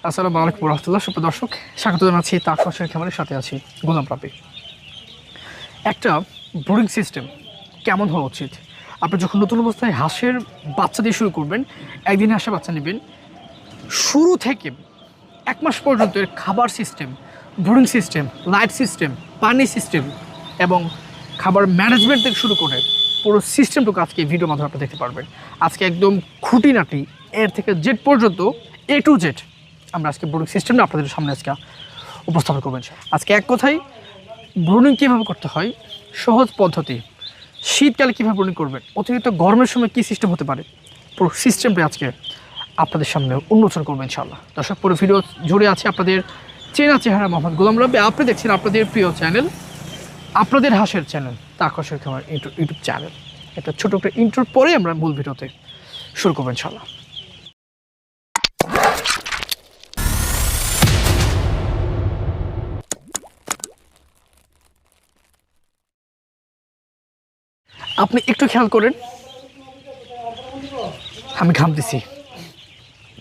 আসসালামু আলাইকুম রহমতুল্লাহ। সুপ্রিয় দর্শক, স্বাগত জানাচ্ছি তাক হাঁসের খামারের সাথে আছি গোলাম রাব্বি। একটা ব্রুডিং সিস্টেম কেমন হওয়া উচিত? আপনি যখন নতুন অবস্থায় হাঁসের বাচ্চা দিয়ে শুরু করবেন, একদিন হাঁসের বাচ্চা নেবেন, শুরু থেকে 1 মাস পর্যন্ত এর খাবার system, brooding system, light system, পানি সিস্টেম এবং খাবার ম্যানেজমেন্ট থেকে শুরু করে পুরো সিস্টেমটুকু আজকে এই ভিডিওর মাধ্যমে আপনি দেখতে পারবেন। আজকে একদম খুঁটিনাটি এর থেকে জেড পর্যন্ত A to Z আমরা আজকে ব্রুডিং সিস্টেমটা আপনাদের সামনে আজকে উপস্থাপন করবেন। আজকে এক কথায় ব্রুডিং কীভাবে করতে হয়, সহজ পদ্ধতি, শীতকালে কীভাবে ব্রুডিং করবেন, অতিরিক্ত গরমের সময় কী সিস্টেম হতে পারে, পুরো সিস্টেমটা আজকে আপনাদের সামনে উন্মোচন করবেন ইনশাআল্লাহ। দর্শক, পুরো ভিডিও জুড়ে আছে আপনাদের চেনা চেহারা মোহাম্মদ গোলাম রাব্বি। আপনি দেখছেন আপনাদের প্রিয় চ্যানেল, আপনাদের হাঁসের চ্যানেল তাক হাঁসের খামার ইউটিউব চ্যানেল। একটা ছোটো একটা ইন্ট্রোর পরে আমরা মূল ভিডিওতে শুরু করবো ইনশাআল্লাহ। আপনি একটু খেয়াল করেন, আমি ঘামতেছি,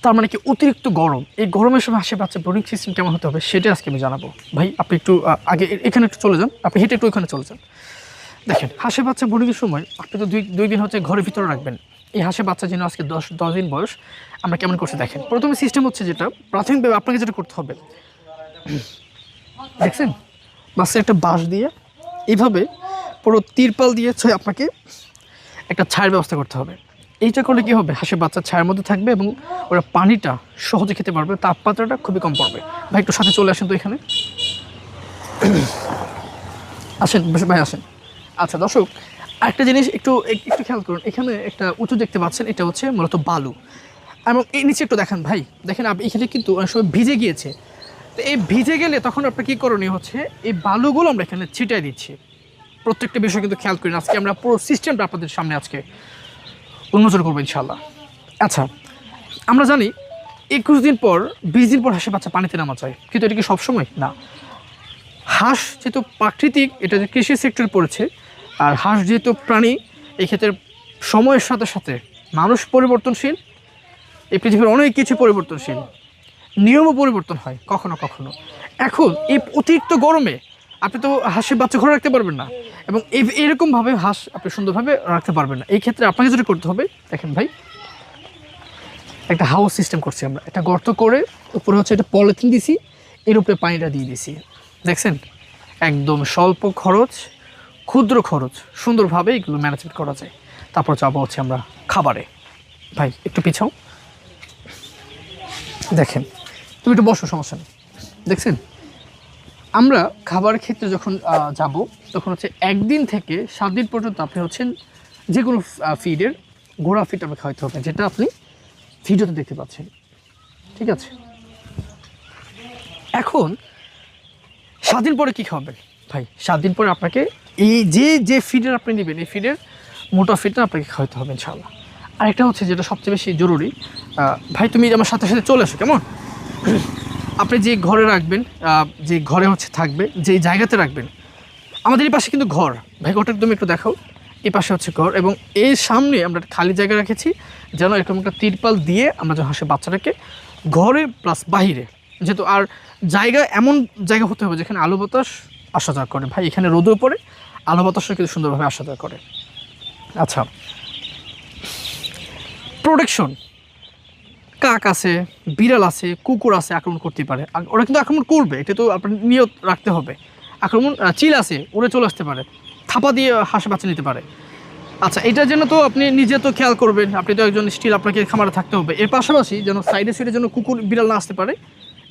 তার মানে কি অতিরিক্ত গরম। এই গরমের সময় হাঁসের বাচ্চা ব্রুডিং সিস্টেম কেমন হতে হবে সেটা আজকে আমি জানাবো। ভাই আপনি একটু আগে এখানে একটু চলে যান, আপনি হেঁটে একটু ওইখানে চলে যান। দেখেন, হাঁসের বাচ্চা ব্রুডিংয়ের সময় আপনি তো দুই দিন হচ্ছে ঘরের ভিতরে রাখবেন। এই হাঁসের বাচ্চা যেন আজকে 10 দিন বয়স, আমরা কেমন করছে দেখেন। প্রথমে সিস্টেম হচ্ছে যেটা প্রাথমিকভাবে আপনাকে যেটা করতে হবে, দেখছেন, বাচ্চা একটা বাঁশ দিয়ে এইভাবে পুরো তিরপাল দিয়ে আপনাকে একটা ছায়ের ব্যবস্থা করতে হবে। এইটা করলে কী হবে, হাঁসের বাচ্চা ছায়ের মধ্যে থাকবে এবং ওরা পানিটা সহজে খেতে পারবে, তাপমাত্রাটা খুবই কম পড়বে। ভাই একটু সাথে চলে আসেন তো এখানে, আসেন ভাই আসেন। আচ্ছা দর্শক, আরেকটা জিনিস একটু একটু খেয়াল করুন, এখানে একটা উঁচু দেখতে পাচ্ছেন, এটা হচ্ছে মূলত বালু। এবং এই নিচে একটু দেখেন ভাই, দেখেন আপনি এখানে কিন্তু অনেক সময় ভিজে গিয়েছে। তো এই ভিজে গেলে তখন আপনার কী করণীয় হচ্ছে, এই বালুগুলো আমরা এখানে ছিটাই দিচ্ছি। প্রত্যেকটা বিষয় কিন্তু খেয়াল করি। আজকে আমরা পুরো সিস্টেমটা আপনাদের সামনে আজকে উন্মোচন করবো ইনশাআল্লাহ। আচ্ছা, আমরা জানি 21 দিন পর 20 দিন পর হাঁসের বাচ্চা পানিতে নামা যায়, কিন্তু এটা কি সবসময় না। হাঁস যেহেতু প্রাকৃতিক, এটা যে কৃষি সেক্টরে পড়েছে, আর হাঁস যেহেতু প্রাণী, এই ক্ষেত্রে সময়ের সাথে সাথে মানুষ পরিবর্তনশীল, এই পৃথিবীর অনেক কিছু পরিবর্তনশীল, নিয়মও পরিবর্তন হয় কখনো কখনো। এখন এই অতিরিক্ত গরমে আপনি তো হাঁসের বাচ্চা ঘরে রাখতে পারবেন না, এবং এরকমভাবে হাঁস আপনি সুন্দরভাবে রাখতে পারবেন না। এই ক্ষেত্রে আপনাকে যেটা করতে হবে, দেখেন ভাই, একটা হাউস সিস্টেম করছি আমরা। একটা গর্ত করে উপরে হচ্ছে একটা পলিথিন দিছি, এর উপরে পানিটা দিয়ে দিছি। দেখছেন, একদম স্বল্প খরচ, ক্ষুদ্র খরচ, সুন্দরভাবে এগুলো ম্যানেজমেন্ট করা যায়। তারপর যাবো হচ্ছে আমরা খাবারে। ভাই একটু পিছাও, দেখেন, তুমি একটু বসো, সমস্যা নেই। দেখছেন, আমরা খাবারের ক্ষেত্রে যখন যাব, তখন হচ্ছে 1 দিন থেকে 7 দিন পর্যন্ত আপনি হচ্ছেন যে কোনো ফিডের গোড়া ফিড আপনি খাওয়াতে হবে, যেটা আপনি ভিডিওতে দেখতে পাচ্ছেন। ঠিক আছে, এখন 7 দিন পরে কী খাওয়াবেন ভাই? 7 দিন পরে আপনাকে এই যে ফিডের আপনি নেবেন, এই ফিডের মোটা ফিডটা আপনাকে খাওয়াতে হবে ইনশাআল্লাহ। আরেকটা হচ্ছে যেটা সবচেয়ে বেশি জরুরি, ভাই তুমি আমার সাথে সাথে চলে আসো কেমন। আপনি যে ঘরে রাখবেন, যে ঘরে হচ্ছে থাকবে, যে জায়গাতে রাখবেন, আমাদের এই পাশে কিন্তু ঘর, ভাই ঘরটা তুমি একটু দেখাও। এই পাশে হচ্ছে ঘর, এবং এর সামনে আমরা খালি জায়গা রেখেছি, যেন এরকম একটা তিরপাল দিয়ে আমরা যেন হাঁসের বাচ্চাটাকে ঘরে প্লাস বাহিরে, যেহেতু আর জায়গা এমন জায়গা হতে হবে যেখানে আলো বাতাস আসা যাওয়া করে। ভাই এখানে রোদের পরে আলো বাতাসও কিন্তু সুন্দরভাবে আসা যাওয়া করে। আচ্ছা, প্রোটেকশন, কাক আছে, বিড়াল আছে, কুকুর আছে, আক্রমণ করতে পারে। ওরা কিন্তু আক্রমণ করবে, এটা তো আপনার নিয়ত রাখতে হবে। আক্রমণ, চিল আছে, উড়ে চলে আসতে পারে, থাপা দিয়ে হাঁসের বাচ্চা নিতে পারে। আচ্ছা, এটার জন্য তো আপনি নিজে তো খেয়াল করবেন, আপনি তো একজন স্টিল, আপনাকে খামারে থাকতে হবে। এর পাশাপাশি যেন সাইডে সাইডে যেন কুকুর বিড়াল না আসতে পারে,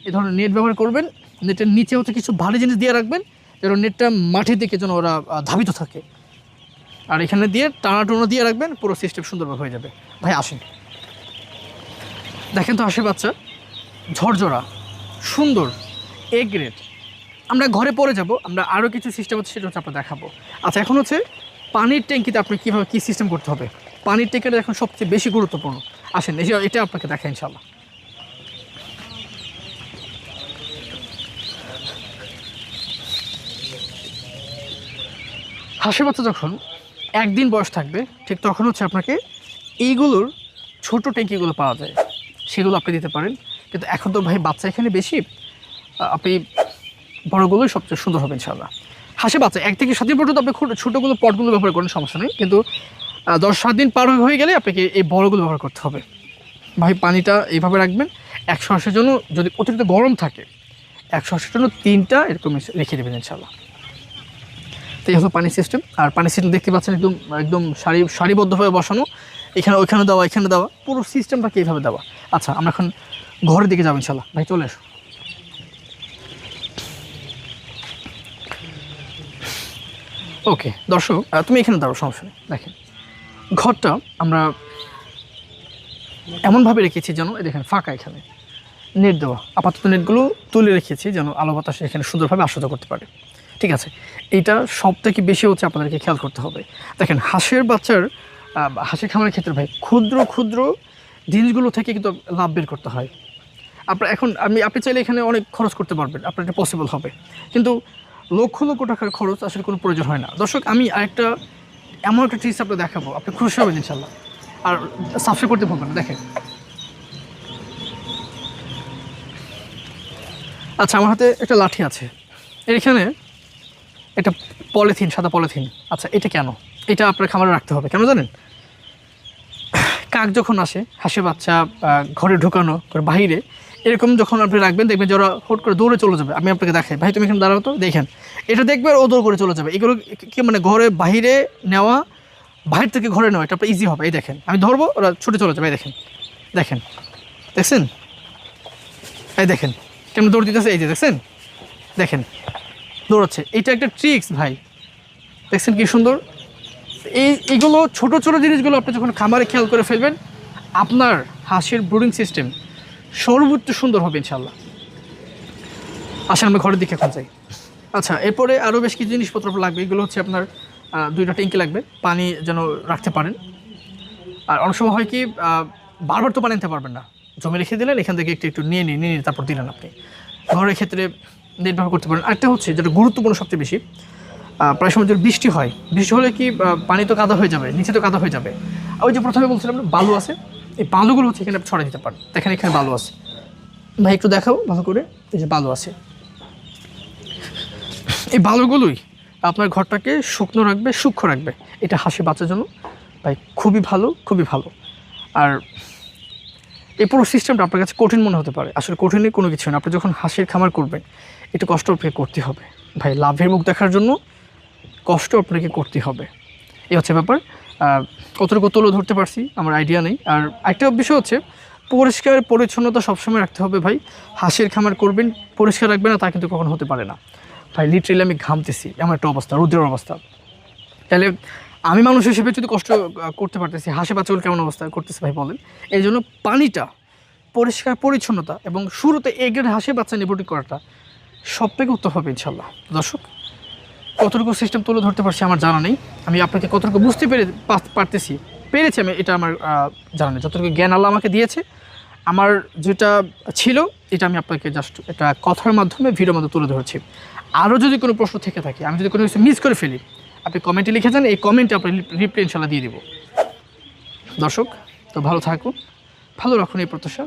এ ধরনের নেট ব্যবহার করবেন। নেটের নিচে হচ্ছে কিছু ভারী জিনিস দিয়ে রাখবেন, যেন নেটটা মাটির দিকে যেন ওরা ধাবিত থাকে, আর এখানে দিয়ে টানা দিয়ে রাখবেন, পুরো সিস্টেম সুন্দরভাবে হয়ে যাবে। ভাই আসেন, দেখেন তো হাঁসের বাচ্চা ঝরঝরা, সুন্দর, এ গ্রেড। আমরা ঘরে পরে যাব, আমরা আরও কিছু সিস্টেম হচ্ছে সেটা হচ্ছে আপনার দেখাবো। আচ্ছা, এখন হচ্ছে পানির ট্যাঙ্কিতে আপনি কীভাবে কী সিস্টেম করতে হবে, পানির ট্যাঙ্কিটা এখন সবচেয়ে বেশি গুরুত্বপূর্ণ। আসেন, এটা আপনাকে দেখাই ইনশাআল্লাহ। হাঁসের বাচ্চা যখন 1 দিন বয়স থাকবে, ঠিক তখন হচ্ছে আপনাকে এইগুলোর ছোট ট্যাঙ্কিগুলো পাওয়া যায়, সেগুলো আপনি দিতে পারেন। কিন্তু এখন তো ভাই বাচ্চা এখানে বেশি, আপনি বড়গুলোই সবচেয়ে সুন্দর হবে ইনশাআল্লাহ। হাসি বাচ্চা 1 থেকে 7 দিন পর্যন্ত আপনি ছোটোগুলো পটগুলো ব্যবহার করেন, সমস্যা নেই, কিন্তু 10-7 দিন পার হয়ে গেলে আপনাকে এই বড়গুলো ব্যবহার করতে হবে। ভাই পানিটা এইভাবে রাখবেন, 100 হাঁসের জন্য যদি অতিরিক্ত গরম থাকে 100 হাঁসের জন্য 3টা এরকম রেখে দেবেন ইনশাআল্লাহ। তো এই হলো পানি সিস্টেম। আর পানি সিস্টেম দেখতে পাচ্ছেন একদম একদম সারিবদ্ধভাবে বসানো, এখানে ওইখানে দেওয়া, এখানে দেওয়া, পুরো সিস্টেমটাকে এইভাবে দেওয়া। আচ্ছা আমরা এখন ঘরের দিকে যাবো ইনশাআল্লাহ। ভাই চলে এসো। ওকে দর্শক, তুমি এখানে দাঁড়াও, সমস্যা নেই। দেখেন ঘরটা আমরা এমনভাবে রেখেছি যেন দেখেন ফাঁকা, এখানে নেট দেওয়া, আপাতত নেটগুলো তুলে রেখেছি যেন আলো বাতাস এখানে সুন্দরভাবে আসা করতে পারে। ঠিক আছে, এইটা সব থেকে বেশি হচ্ছে আপনাদেরকে খেয়াল করতে হবে। দেখেন হাঁসের বাচ্চার হাঁসের খামারের ক্ষেত্রে ভাই ক্ষুদ্র ক্ষুদ্র জিনিসগুলো থেকে কিন্তু লাভ বের করতে হয়। আপনার এখন আপনি চাইলে এখানে অনেক খরচ করতে পারবেন, আপনার এটা পসিবল হবে, কিন্তু লক্ষ লক্ষ টাকার খরচ আসলে কোনো প্রয়োজন হয় না। দর্শক আমি আরেকটা এমন একটা ট্রিক্স আপনাকে দেখাবো, আপনি খুশি হবেন ইনশাল্লাহ। আর সাবস্ক্রাইব করতে ভুলবেন না। দেখেন আচ্ছা আমার হাতে একটা লাঠি আছে, এখানে একটা পলিথিন, সাদা পলিথিন। আচ্ছা এটা কেন? এটা আপনার খামারে রাখতে হবে কেন জানেন? কাক যখন আসে, হাঁসের বাচ্চা ঘরে ঢোকানো বাইরে এরকম যখন আপনি রাখবেন, দেখবেন যে ওরা হুট করে দৌড়ে চলে যাবে। আমি আপনাকে দেখাই, ভাই তুমি এখানে দাঁড়াও তো, দেখেন এটা দেখবে ও দৌড় করে চলে যাবে। এগুলো কি মানে ঘরে বাইরে নেওয়া, বাইরে থেকে ঘরে নেওয়া, এটা আপনার ইজি হবে। এই দেখেন আমি ধরবো, ওরা ছুটে চলে যাবে। এই দেখেন, দেখেন, দেখছেন? এই দেখেন কেমন দৌড় দিতেছে, এই যে দেখছেন, দেখেন দৌড়াচ্ছে। এইটা একটা ট্রিক্স ভাই, দেখছেন কি সুন্দর। এইগুলো ছোট ছোট জিনিসগুলো আপনি যখন খামারে খেয়াল করে ফেলবেন, আপনার হাঁসের ব্রুডিং সিস্টেম সর্বোচ্চ সুন্দর হবে ইনশাল্লাহ। আসেন আমরা ঘরের দিকে এখন যাই। আচ্ছা এরপরে আরও বেশ কিছু জিনিসপত্র লাগবে। এগুলো হচ্ছে আপনার 2টা ট্যাঙ্কি লাগবে, পানি যেন রাখতে পারেন। আর অনেক সময় হয় কি বারবার তো পানি নিতে পারবেন না, জমে রেখে দিলেন, এখান থেকে একটু একটু নিয়ে তারপর দিলেন আপনি। ঘরের ক্ষেত্রে নেট ব্যবহার করতে পারেন। আরেকটা হচ্ছে যেটা গুরুত্বপূর্ণ সবচেয়ে বেশি, প্রায় সময় যদি বৃষ্টি হয়, বৃষ্টি হলে কি পানি তো কাদা হয়ে যাবে, নিচে তো কাদা হয়ে যাবে। আর ওই যে প্রথমে বলছিলাম বালু আছে, এই বালুগুলো হচ্ছে এখানে ছড়া দিতে পারেন। দেখেন এখানে বালু আছে, ভাই একটু দেখাও ভালো করে, এই যে বালু আছে। এই বালুগুলোই আপনার ঘরটাকে শুকনো রাখবে, সূক্ষ্ম রাখবে। এটা হাঁসের বাচ্চার জন্য ভাই খুবই ভালো, খুবই ভালো। আর এই পুরো সিস্টেমটা আপনার কাছে কঠিন মনে হতে পারে, আসলে কঠিনই কোনো কিছু না। আপনি যখন হাঁসের খামার করবেন একটু কষ্ট আপনাকে করতে হবে ভাই, লাভের মুখ দেখার জন্য কষ্ট আপনাকে করতে হবে। এই হচ্ছে ব্যাপার। কতটুকু তুলে ধরতে পারছি আমার আইডিয়া নেই। আর একটা বিষয় হচ্ছে পরিষ্কার পরিচ্ছন্নতা সবসময় রাখতে হবে ভাই। হাঁসের খামার করবেন, পরিষ্কার রাখবেন না তা কিন্তু কখনো হতে পারে না ভাই। লিটারেলি আমি ঘামতেছি, এমন একটা অবস্থা, রৌদ্রের অবস্থা। তাহলে আমি মানুষ হিসেবে যদি কষ্ট করতে পারতেছি, হাঁসের বাচ্চাগুলো কেমন অবস্থা করতেছে ভাই বলেন। এই জন্য পানিটা, পরিষ্কার পরিচ্ছন্নতা এবং শুরুতে এ গ্রেড হাঁসের বাচ্চা নিবটি করাটা সব থেকে উত্তম হবে ইনশাল্লাহ। দর্শক কতটুকু সিস্টেম তুলে ধরতে পারছি আমার জানা নেই, আমি আপনাকে কতটুকু বুঝতে পেরেছি আমি, এটা আমার জানা নেই। যতটুকু জ্ঞান আল্লাহ আমাকে দিয়েছে, আমার যেটা ছিল এটা আমি আপনাকে জাস্ট এটা কথার মাধ্যমে, ভিডিওর মাধ্যমে তুলে ধরেছি। আরও যদি কোনো প্রশ্ন থেকে থাকে, আমি যদি কোনো কিছু মিস করে ফেলি, আপনি কমেন্টে লিখে যান, এই কমেন্টে আপনি রিপ্লাই ইনশাল্লাহ দিয়ে দিব। দর্শক তো ভালো থাকুন, ভালো রাখুন এই প্রত্যাশা।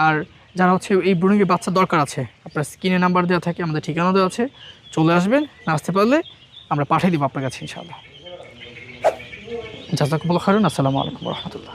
আর যারা হচ্ছে এই ব্রুডিংয়ের বাচ্চা দরকার আছে, আপনার স্ক্রিনে নাম্বার দেওয়া থাকে, আমাদের ঠিকানা দেওয়া আছে, চলে আসবেন। না আসতে পারলে আমরা পাঠিয়ে দিব আপনার কাছে ইনশাআল্লাহ। জাযাকুমুল্লাহু খাইরান। আসসালামু আলাইকুম ওয়া রাহমাতুল্লাহ।